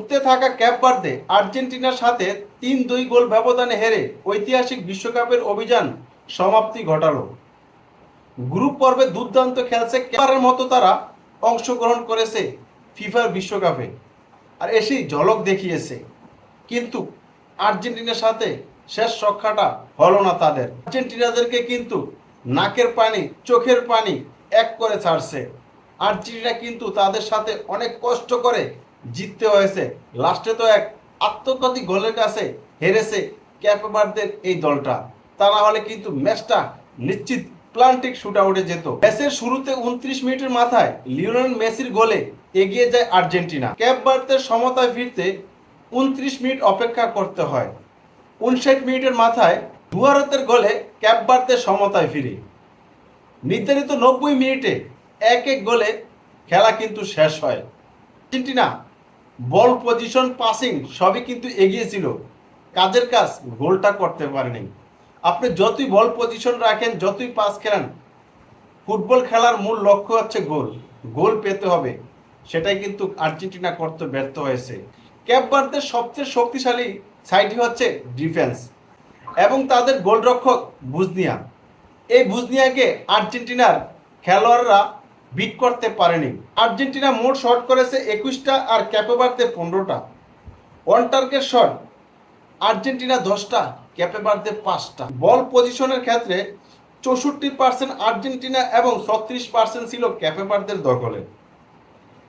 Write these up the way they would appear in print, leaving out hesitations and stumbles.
উঠতে থাকা cap Verde আর্জেন্টিনার সাথে ৩-২ গোল ব্যবধানে হেরে ঐতিহাসিক বিশ্বকাপের অভিযান সমাপ্তি ঘটালো। গ্রুপ পর্বে দুর্দান্ত খেলছে, এবারের মতো তারা অংশগ্রহণ করেছে ফিফার বিশ্বকাপে আর এসেই ঝলক দেখিয়েছে। কিন্তু আর্জেন্টিনার সাথে শেষ রক্ষাটা হলো না তাদের। আর্জেন্টিনাদেরকে কিন্তু নাকের পানি চোখের পানি এক করে ছাড়ছে। আর্জেন্টিনা কিন্তু তাদের সাথে অনেক কষ্ট করে জিততে হয়েছে। লাস্টে তো এক আত্মঘাতী গোলের কাছে হেরেছে ক্যাপে ভার্দের এই দলটা। তা না হলে কিন্তু ম্যাচটা নিশ্চিত প্লান্টিক শুট আউটে যেত। ম্যাচের শুরুতে 29 মিনিটের মাথায় লিওনেল মেসির গোলে এগিয়ে যায় আর্জেন্টিনা। ক্যাপ ভার্দের সমতায় ফিরতে 29 মিনিট অপেক্ষা করতে হয়। 59 মিনিটের মাথায় দুয়ারতের গোলে ক্যাপ ভার্দে সমতায় ফিরে। নির্ধারিত 90 মিনিটে 1-1 গোলে খেলা কিন্তু শেষ হয়। আর্জেন্টিনা বল পজিশন পাসিং সবই কিন্তু এগিয়েছিল, কাজের কাজ গোলটা করতে পারেনি। আপনি যতই বল পজিশন রাখেন, যতই পাস খেলেন, ফুটবল খেলার মূল লক্ষ্য হচ্ছে গোল। গোল পেতে হবে, সেটাই কিন্তু আর্জেন্টিনা করতে ব্যর্থ হয়েছে। ক্যাপ ভার্দের সবচেয়ে শক্তিশালী সাইডই হচ্ছে ডিফেন্স এবং তাদের গোলরক্ষক বুজনিয়া। এই বুজনিয়াকে আর্জেন্টিনার খেলোয়াড়রা বিট করতে পারেনি। আর্জেন্টিনা মোট শট করেছে 21টা আর ক্যাপে ভার্দে 15টা। ওয়ান টার্গেট শট আর্জেন্টিনা 10টা, ক্যাপে ভার্দে 5টা। বল পজিশনের ক্ষেত্রে 64% আর্জেন্টিনা এবং 36% ছিল ক্যাপে ভার্দের দখলে।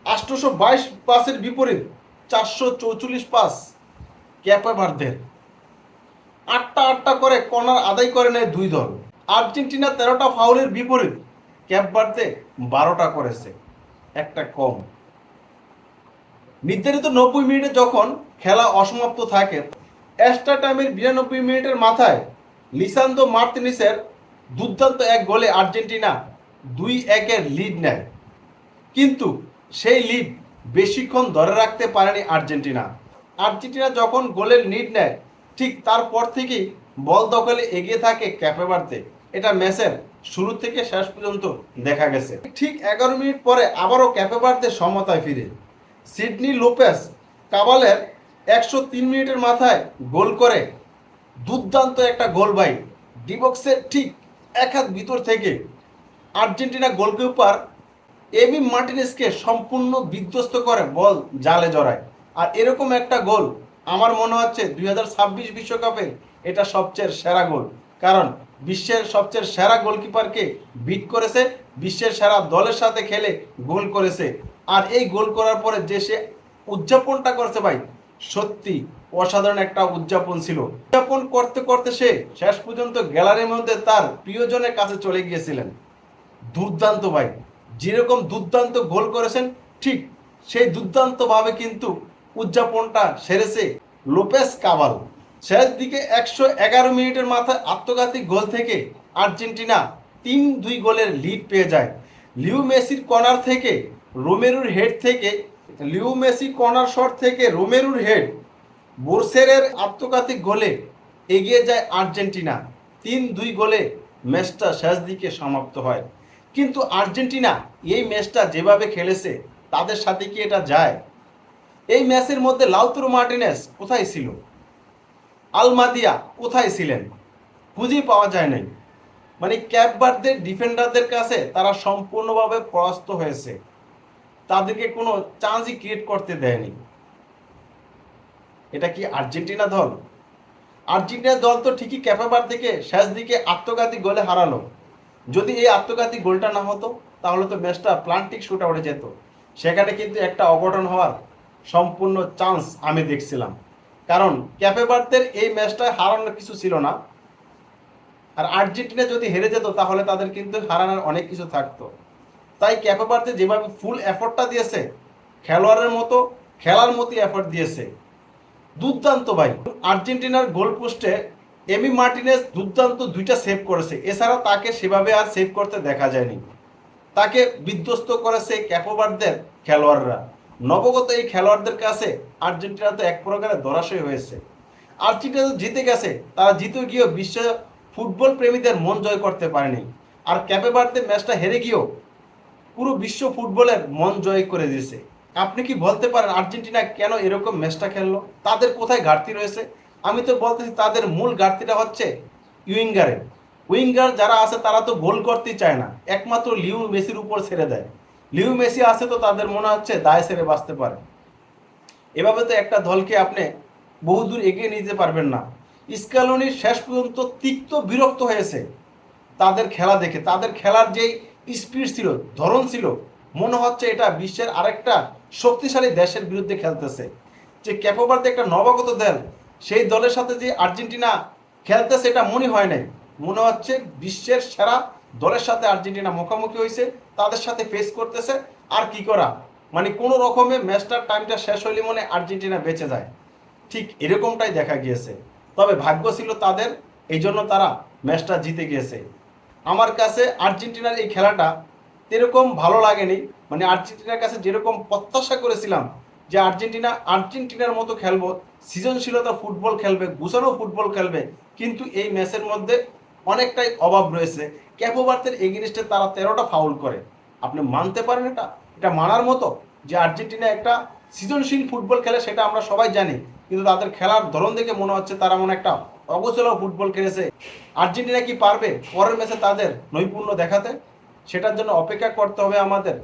822 পাসের বিপরীত 444 পাস ক্যাপে ভার্দের। 8টা করে কর্নার আদায় করে নেয় দুই দল। আর্জেন্টিনা 13টা ফাউলের বিপরীত ক্যাপ ভার্দে 12টা করেছে, একটা কম। নির্ধারিত 90 মিনিটে যখন খেলা অসমাপ্ত থাকে, এক্সট্রা টাইমের 92 মিনিটের মাথায় লিসান্দ্রো মার্তিনেজের দুর্দান্ত এক গোলে আর্জেন্টিনা 2-1 লিড নেয়। কিন্তু সেই লিড বেশিক্ষণ ধরে রাখতে পারেনি আর্জেন্টিনা। আর্জেন্টিনা যখন গোলের লিড নেয়, ঠিক তারপর থেকেই বল দখলে এগিয়ে থাকে ক্যাপে ভার্দে। এটা ম্যাচের শুরু থেকে শেষ পর্যন্ত দেখা গেছে। ঠিক 11 মিনিট পরে আবারও ক্যাপে ভার্দে সমতায় ফিরে। সিডনি লোপেস কাবালের 103 মিনিটের মাথায় গোল করে দুর্দান্ত একটা গোল ভাই, ডিবক্সের ঠিক এক হাত ভিতর থেকে। আর্জেন্টিনা গোলকিপার এমি মার্টিনেজকে সম্পূর্ণ বিধ্বস্ত করে বল জালে জড়ায়। আর এরকম একটা গোল আমার মনে হচ্ছে 2026 বিশ্বকাপের এটা সবচেয়ে সেরা গোল, কারণ বিশ্বের সবচেয়ে সেরা গোলকিপারকে বিট করেছে, বিশ্বের সেরা দলের সাথে খেলে গোল করেছে। আর এই গোল করার পরে যে সে উদযাপনটা করছে ভাই, সত্যি অসাধারণ একটা উদযাপন ছিল। উদযাপন করতে করতে সে শেষ পর্যন্ত গ্যালারির মধ্যে তার প্রিয়জনের কাছে চলে গিয়েছিলেন। দুর্দান্ত ভাই, যেরকম দুর্দান্ত গোল করেছেন ঠিক সেই দুর্দান্তভাবে কিন্তু উদযাপনটা সেরেছে লোপেস কাবাল। শেষ দিকে 111 মিনিটের মাথায় আত্মঘাতী গোল থেকে আর্জেন্টিনা 3-2 গোলের লিড পেয়ে যায়। লিও মেসির কর্নার থেকে রোমেরুর হেড থেকে লিও মেসি কর্নার শট থেকে রোমেরুর হেড বোরসেরের আত্মঘাতী গোলে এগিয়ে যায় আর্জেন্টিনা। 3-2 গোলে ম্যাচটা শেষ দিকে সমাপ্ত হয়। কিন্তু আর্জেন্টিনা এই ম্যাচটা যেভাবে খেলেছে, তাদের সাথে কি এটা যায়? এই ম্যাচের মধ্যে লাউতারো মার্টিনেজ কোথায় ছিল? আলমাদিয়া কোথায় ছিলেন? খুঁজে পাওয়া যায় নাই। মানে ক্যাপ ভার্দের ডিফেন্ডারদের কাছে তারা সম্পূর্ণভাবে পরাস্ত হয়েছে, তাদেরকে কোনো চান্সই ক্রিয়েট করতে দেয়নি। এটা কি আর্জেন্টিনা দল? আর্জেন্টিনা দল তো ঠিকই ক্যাপে ভার্দেকে শেষ দিকে আত্মঘাতী গোলে হারালো। যদি এই আত্মঘাতী গোলটা না হতো তাহলে তো ম্যাচটা প্লান্টিক শুট আউটে যেত। সেখানে কিন্তু একটা অঘটন হওয়ার সম্পূর্ণ চান্স আমি দেখছিলাম, কারণ ক্যাপে ভার্দের এই ম্যাচটা হারানোর কিছু ছিল না। আর আর্জেন্টিনা যদি হেরে যেত তাহলে তাদের কিন্তু হারানোর অনেক কিছু থাকতো। তাই ক্যাপে ভার্দে যেভাবে ফুল এফোর্টটা দিয়েছে, খেলোয়াড়ের মতো খেলার মতোই এফোর্ট দিয়েছে। দুর্দান্ত ভাই। আর্জেন্টিনার গোল পোস্টে এমি মার্টিনেজ দুর্দান্ত 2টা সেভ করেছে, এছাড়া তাকে সেভাবে আর সেভ করতে দেখা যায়নি। তাকে বিধ্বস্ত করেছে ক্যাপে ভার্দের খেলোয়াড়রা। নবগত এই খেলোয়াড়দের কাছে আর্জেন্টিনা তো এক প্রকারে ধরাশয়ী হয়েছে। আর্জেন্টিনা তো জিতে গেছে, তারা জিতে গিয়েও বিশ্ব ফুটবল প্রেমীদের মন জয় করতে পারেনি। আর ক্যাপে ভার্দে ম্যাচটা হেরে গিয়েও পুরো বিশ্ব ফুটবলের মন জয় করে দিয়েছে। আপনি কি বলতে পারেন আর্জেন্টিনা কেন এরকম ম্যাচটা খেললো? তাদের কোথায় ঘাটতি রয়েছে? আমি তো বলতেছি তাদের মূল ঘাটতিটা হচ্ছে উইঙ্গারে। উইঙ্গার যারা আছে তারা তো গোল করতেই চায় না, একমাত্র লিও মেসির উপর ছেড়ে দেয়। লিও মেসি আছে তো তাদের মনে হচ্ছে দায় ছেড়ে বাঁচতে পারে। এভাবে তো একটা দলকে আপনি বহুদূর এগিয়ে নিতে পারবেন না। স্ক্যালোনি শেষ পর্যন্ত তিক্ত বিরক্ত হয়েছে তাদের খেলা দেখে। তাদের খেলার যেই স্পিড ছিল, ধরন ছিল, মনে হচ্ছে এটা বিশ্বের আরেকটা শক্তিশালী দেশের বিরুদ্ধে খেলতেছে। যে ক্যাপো ভার্দে একটা নবাগত দল, সেই দলের সাথে যে আর্জেন্টিনা খেলতেছে এটা মনে হয় নাই। মনে হচ্ছে বিশ্বের সেরা দলের সাথে আর্জেন্টিনা মুখোমুখি হয়েছে, তাদের সাথে ফেস করতেছে। আর কি করা, মানে কোনো রকমে ম্যাচটার টাইমটা শেষ হইলে মনে আর্জেন্টিনা বেঁচে যায়। ঠিক এরকমটাই দেখা গিয়েছে। তবে ভাগ্য ছিল তাদের, এই জন্য তারা ম্যাচটা জিতে গিয়েছে। আমার কাছে আর্জেন্টিনার এই খেলাটা এরকম ভালো লাগেনি। মানে আর্জেন্টিনার কাছে যেরকম প্রত্যাশা করেছিলাম যে আর্জেন্টিনার মতো খেলবো, সৃজনশীলতা ফুটবল খেলবে, গুছানো ফুটবল খেলবে, কিন্তু এই ম্যাচের মধ্যে অনেকটাই অভাব রয়েছে। ক্যাপো ভার্দের এগেইনস্টে তারা 13টা ফাউল করে। আপনি মানতে পারেন এটা? এটা মানার মতো যে আর্জেন্টিনা একটা সৃজনশীল ফুটবল খেলে, সেটা আমরা সবাই জানি, কিন্তু তাদের খেলার ধরন দেখে মনে হচ্ছে তারা মনে একটা অগোছালো ফুটবল খেলেছে। আর্জেন্টিনা কি পারবে পরের ম্যাচে তাদের নৈপুণ্য দেখাতে? সেটার জন্য অপেক্ষা করতে হবে আমাদের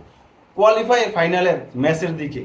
কোয়ালিফাই ফাইনালের ম্যাচের দিকে।